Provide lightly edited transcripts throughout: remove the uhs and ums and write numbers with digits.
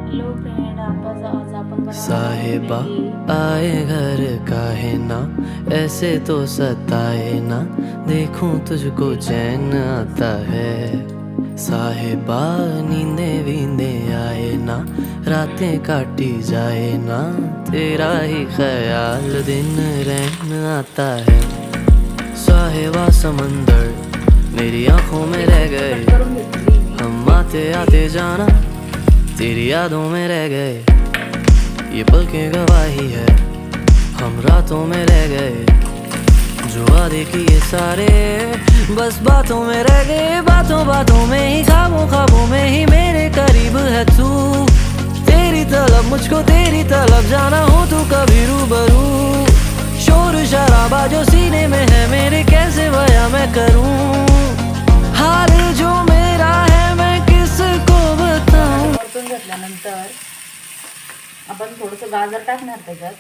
Hello friend, आज आपण साहिबा आए घर काहे ना, ऐसे तो सताए ना, देखूं तुझको चैन आता है। साहिबा नींदे वींदे आए ना, रातें काटी जाए ना, तेरा ही ख्याल दिन रहन आता है। साहिबा समंदर मेरी आंखों में रह गए, करून घेतली मी। हम आते आते जाना तेरी यादों में रह गए। ये पल की गवाही है, हम रातों में रह गए, जो वादे किए सारे बस बातों में रह गए। बातों बातों में ही, ख्वाबों ख्वाबों में ही मेरे करीब है तू। तेरी तलब मुझको तेरी तलब, जाना हो तू कभी रूबरू। शोर शराबा जो सीने में है मेरे, कैसे बयां मैं करूं हाल जो मेरा है, मैं किसको बताऊं। परतून घेतल्यानंतर आपण थोडंसं गाजर टाकणार त्याच्यात।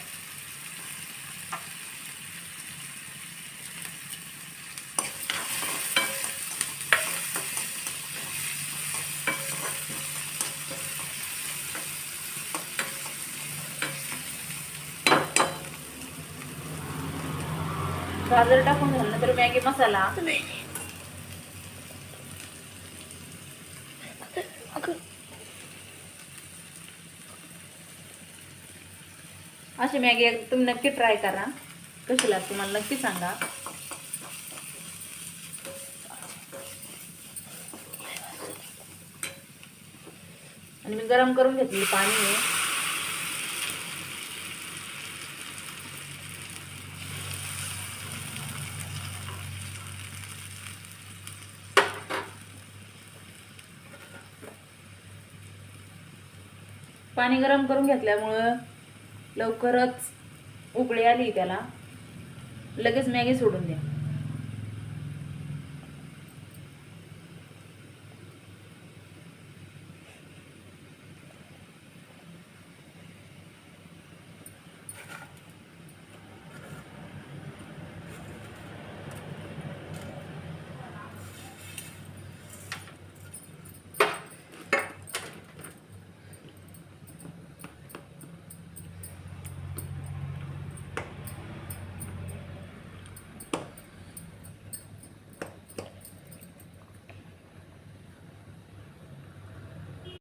गाजर टाकून झाल्यानंतर मॅगी मसाला, अशी मॅगी तुम्ही नक्की ट्राय करा, कशी लागते मला नक्की सांगा। आणि मी गरम करून घेतली पाणी आहे। पाणी गरम करून घेतल्यामुळं लवकरच उकळी आली त्याला, लगेच मॅगी सोडून द्या।